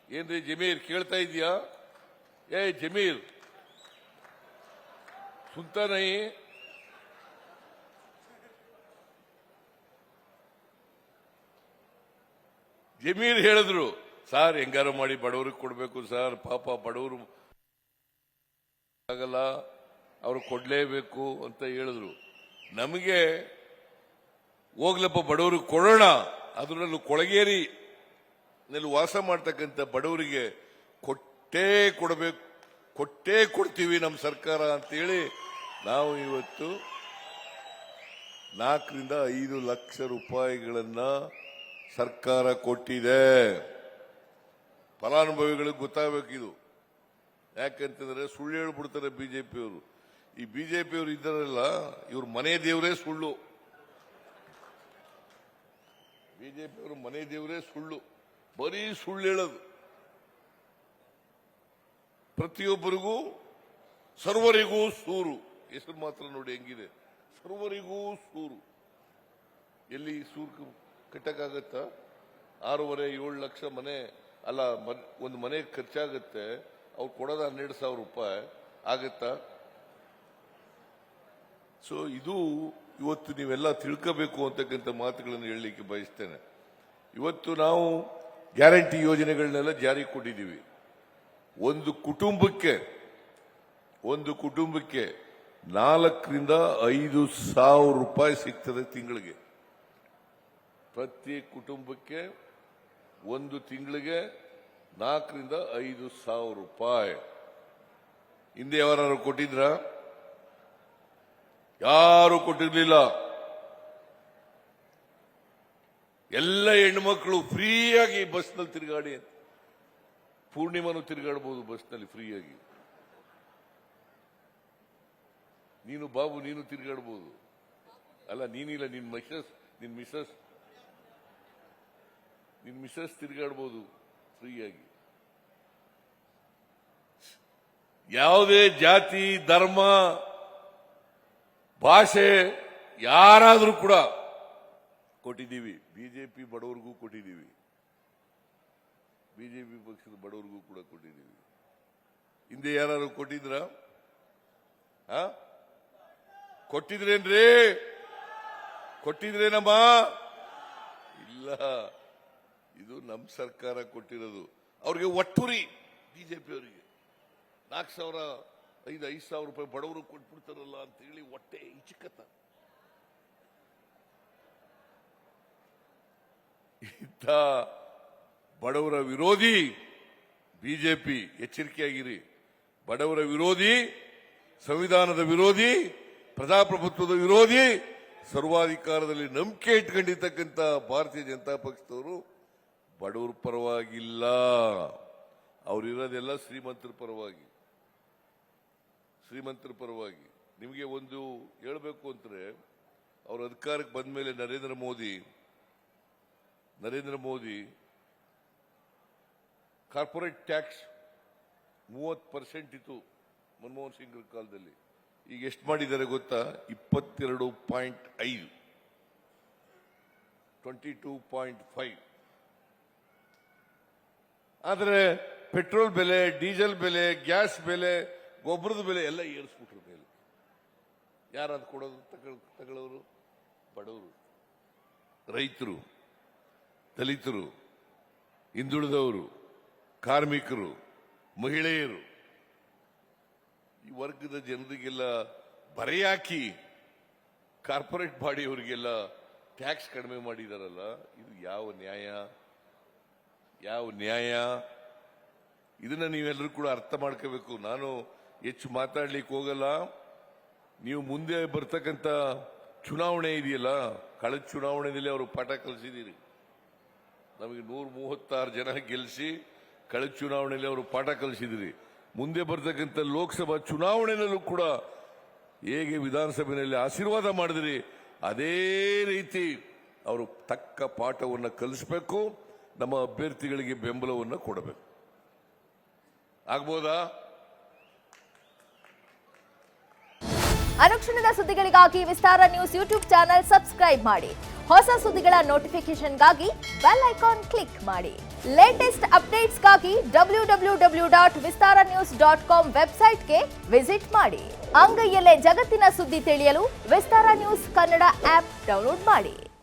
ಏನ್ರಿ ಜಮೀರ್ ಕೇಳ್ತಾ ಇದೀಯಾ? ಏ ಜಮೀರ್ ಸುನ್ತಾ ನೈ? ಜಮೀರ್ ಹೇಳಿದ್ರು, ಸಾರ್ ಹೆಂಗಾರ ಮಾಡಿ ಬಡವ್ರಿಗೆ ಕೊಡ್ಬೇಕು ಸಾರ್, ಪಾಪ ಬಡವರು ಆಗಲ್ಲ, ಅವ್ರು ಕೊಡ್ಲೇಬೇಕು ಅಂತ ಹೇಳಿದ್ರು. ನಮಗೆ ಹೋಗ್ಲಪ್ಪ ಬಡವ್ರಿಗೆ ಕೊಡೋಣ, ಅದರಲ್ಲೂ ಕೊಳಗೇರಿ ನಲ್ಲಿ ವಾಸ ಮಾಡ್ತಕ್ಕಂಥ ಬಡವರಿಗೆ ಕೊಟ್ಟೇ ಕೊಡ್ತೀವಿ ನಮ್ಮ ಸರ್ಕಾರ ಅಂತೇಳಿ ನಾವು ಇವತ್ತು 4 ರಿಂದ 5 ಲಕ್ಷ ರೂಪಾಯಿಗಳನ್ನ ಸರ್ಕಾರ ಕೊಟ್ಟಿದೆ. ಫಲಾನುಭವಿಗಳಿಗೆ ಗೊತ್ತಾಗಬೇಕಿದು. ಯಾಕಂತಂದ್ರೆ ಸುಳ್ಳು ಹೇಳ್ಬಿಡ್ತಾರೆ ಬಿಜೆಪಿಯವರು. ಈ ಬಿಜೆಪಿಯವರು ಇದ್ದಾರಲ್ಲ, ಇವ್ರ ಮನೆ ದೇವರೇ ಸುಳ್ಳು. ಬಿಜೆಪಿಯವರು ಮನೆ ದೇವರೇ ಸುಳ್ಳು, ಬರೀ ಸುಳ್ಳು ಹೇಳೋದು. ಪ್ರತಿಯೊಬ್ಬರಿಗೂ ಸರ್ವರಿಗೂ ಸೂರು, ಹೆಸರು ಮಾತ್ರ ನೋಡಿ ಹೆಂಗಿದೆ, ಸರ್ವರಿಗೂ ಸೂರು. ಎಲ್ಲಿ ಸೂರು ಕಟ್ಟಕ್ಕಾಗತ್ತಾ? 6.5-7 ಲಕ್ಷ ಮನೆ ಅಲ್ಲ, ಒಂದು ಮನೆ ಖರ್ಚಾಗತ್ತೆ, ಅವ್ರು ಕೊಡೋದು 12,000 ರೂಪಾಯಿ ಆಗತ್ತಾ? ಸೊ ಇದು ಇವತ್ತು ನೀವೆಲ್ಲ ತಿಳ್ಕೋಬೇಕು ಅಂತಕ್ಕಂಥ ಮಾತುಗಳನ್ನು ಹೇಳಲಿಕ್ಕೆ ಬಯಸ್ತೇನೆ. ಇವತ್ತು ನಾವು ಗ್ಯಾರಂಟಿ ಯೋಜನೆಗಳನ್ನೆಲ್ಲ ಜಾರಿಗೆ ಕೊಟ್ಟಿದ್ದೀವಿ. ಒಂದು ಕುಟುಂಬಕ್ಕೆ 4 ರಿಂದ 5 ಸಾವಿರ ರೂಪಾಯಿ ಸಿಗ್ತದೆ ತಿಂಗಳಿಗೆ. ಪ್ರತಿ ಕುಟುಂಬಕ್ಕೆ ಒಂದು ತಿಂಗಳಿಗೆ 4 ರಿಂದ 5 ಸಾವಿರ ರೂಪಾಯಿ. ಹಿಂದೆ ಯಾರು ಕೊಟ್ಟಿದ್ರ? ಯಾರು ಕೊಟ್ಟಿರ್ಲಿಲ್ಲ. ಎಲ್ಲ ಹೆಣ್ಮಕ್ಳು ಫ್ರೀಯಾಗಿ ಬಸ್ನಲ್ಲಿ ತಿರುಗಾಡಿ ಅಂತ. ಪೂರ್ಣಿಮನು ತಿರುಗಾಡಬಹುದು ಬಸ್ನಲ್ಲಿ ಫ್ರೀಯಾಗಿ. ನೀನು ಬಾಬು ನೀನು ತಿರುಗಾಡಬಹುದು. ಅಲ್ಲ ನೀನಿಲ್ಲ, ನಿನ್ ಮಿಸಸ್ ತಿರುಗಾಡಬಹುದು ಫ್ರೀಯಾಗಿ. ಯಾವುದೇ ಜಾತಿ ಧರ್ಮ ಭಾಷೆ ಯಾರಾದ್ರೂ ಕೂಡ ಕೊಟ್ಟಿದ್ದೀವಿ. ಬಿಜೆಪಿ ಬಡವರಿಗೂ ಕೊಟ್ಟಿದ್ದೀವಿ, ಬಿಜೆಪಿ ಪಕ್ಷದ ಬಡವರಿಗೂ ಕೂಡ ಕೊಟ್ಟಿದ್ದೀವಿ. ಹಿಂದೆ ಯಾರು ಕೊಟ್ಟಿದ್ರ? ಕೊಟ್ಟಿದ್ರೇನ್ರಿ? ಕೊಟ್ಟಿದ್ರೇನಮ್ಮ? ಇಲ್ಲ, ಇದು ನಮ್ಮ ಸರ್ಕಾರ ಕೊಟ್ಟಿರೋದು. ಅವ್ರಿಗೆ ಒಟ್ಟುರಿ ಬಿಜೆಪಿ ಅವರಿಗೆ 4,000-5,000 ರೂಪಾಯಿ ಬಡವರು ಕೊಟ್ಬಿಡ್ತಾರಲ್ಲ ಅಂತ ಹೇಳಿ ಹೊಟ್ಟೆ ಇಚ್ಚಿಕತ್ತ. ಇಂಥ ಬಡವರ ವಿರೋಧಿ ಬಿಜೆಪಿ, ಎಚ್ಚರಿಕೆಯಾಗಿರಿ. ಬಡವರ ವಿರೋಧಿ, ಸಂವಿಧಾನದ ವಿರೋಧಿ, ಪ್ರಜಾಪ್ರಭುತ್ವದ ವಿರೋಧಿ, ಸರ್ವಾಧಿಕಾರದಲ್ಲಿ ನಂಬಿಕೆ ಇಟ್ಕೊಂಡಿರ್ತಕ್ಕಂಥ ಭಾರತೀಯ ಜನತಾ ಪಕ್ಷದವರು ಬಡವರ ಪರವಾಗಿಲ್ಲ. ಅವರಿರೋದೆಲ್ಲ ಶ್ರೀಮಂತರ ಪರವಾಗಿ. ನಿಮಗೆ ಒಂದು ಹೇಳಬೇಕು ಅಂದ್ರೆ, ಅವ್ರ ಅಧಿಕಾರಕ್ಕೆ ಬಂದ ಮೇಲೆ ನರೇಂದ್ರ ಮೋದಿ ಕಾರ್ಪೊರೇಟ್ ಟ್ಯಾಕ್ಸ್ 30% ಇತ್ತು ಮನಮೋಹನ್ ಸಿಂಗ್ ಕಾಲದಲ್ಲಿ. ಈಗ ಎಷ್ಟು ಮಾಡಿದ್ದಾರೆ ಗೊತ್ತಾ? 22.5, 22.5. ಆದರೆ ಪೆಟ್ರೋಲ್ ಬೆಲೆ, ಡೀಸೆಲ್ ಬೆಲೆ, ಗ್ಯಾಸ್ ಬೆಲೆ, ಗೊಬ್ಬರದ ಬೆಲೆ ಎಲ್ಲ ಏರಿಸ್ಬಿಟ್ರು ಮೇಲೆ. ಯಾರದು ಕೊಡೋದು? ತಗೊಳ್ಳೋರು ಬಡವರು, ರೈತರು, ದಲಿತರು, ಹಿಂದುಳಿದವರು, ಕಾರ್ಮಿಕರು, ಮಹಿಳೆಯರು, ಈ ವರ್ಗದ ಜನರಿಗೆಲ್ಲ ಬರೆಯಾಕಿ ಕಾರ್ಪೊರೇಟ್ ಬಾಡಿಯವರಿಗೆಲ್ಲ ಟ್ಯಾಕ್ಸ್ ಕಡಿಮೆ ಮಾಡಿದಾರಲ್ಲ. ಇದು ಯಾವ ನ್ಯಾಯ? ಇದನ್ನ ನೀವೆಲ್ಲರೂ ಕೂಡ ಅರ್ಥ ಮಾಡ್ಕೋಬೇಕು. ನಾನು ಹೆಚ್ಚು ಮಾತಾಡ್ಲಿಕ್ಕೆ ಹೋಗಲ್ಲ. ನೀವು ಮುಂದೆ ಬರ್ತಕ್ಕಂಥ ಚುನಾವಣೆ ಇದೆಯಲ್ಲ, ಕಳೆದ ಚುನಾವಣೆಯಲ್ಲಿ ಅವರು ಪಾಠ ಕಲಿಸಿದ್ದೀರಿ. ನಮಗೆ 136 ಜನ ಗೆಲ್ಲಿಸಿ ಕಳೆದ ಚುನಾವಣೆಯಲ್ಲಿ ಅವರು ಪಾಠ ಕಲಿಸಿದಿರಿ. ಮುಂದೆ ಬರ್ತಕ್ಕಂಥ ಲೋಕಸಭಾ ಚುನಾವಣೆಯಲ್ಲೂ ಕೂಡ ಹೇಗೆ ವಿಧಾನಸಭೆಯಲ್ಲಿ ಆಶೀರ್ವಾದ ಮಾಡಿದ್ರಿ, ಅದೇ ರೀತಿ ಅವರು ತಕ್ಕ ಪಾಠವನ್ನು ಕಲಿಸಬೇಕು. ನಮ್ಮ ಅಭ್ಯರ್ಥಿಗಳಿಗೆ ಬೆಂಬಲವನ್ನು ಕೊಡಬೇಕು. ಆಗ್ಬೋದಾ? ಅನುಕ್ಷಣದ ಸುದ್ದಿಗಳಿಗಾಗಿ ವಿಸ್ತಾರ ನ್ಯೂಸ್ ಯೂಟ್ಯೂಬ್ ಚಾನೆಲ್ ಸಬ್ಸ್ಕ್ರೈಬ್ ಮಾಡಿ. ಹೊಸ ಸುದ್ದಿಗಳ ನೋಟಿಫಿಕೇಶನ್ಗಾಗಿ ಬೆಲ್ ಐಕಾನ್ ಕ್ಲಿಕ್ ಮಾಡಿ. ಲೇಟೆಸ್ಟ್ ಅಪ್ಡೇಟ್ಸ್ಗಾಗಿ www.vistaranews.com ವೆಬ್ಸೈಟ್ಗೆ ವಿಸಿಟ್ ಮಾಡಿ. ಅಂಗೈಯಲ್ಲೇ ಜಗತ್ತಿನ ಸುದ್ದಿ ತಿಳಿಯಲು ವಿಸ್ತಾರ ನ್ಯೂಸ್ ಕನ್ನಡ ಆಪ್ ಡೌನ್ಲೋಡ್ ಮಾಡಿ.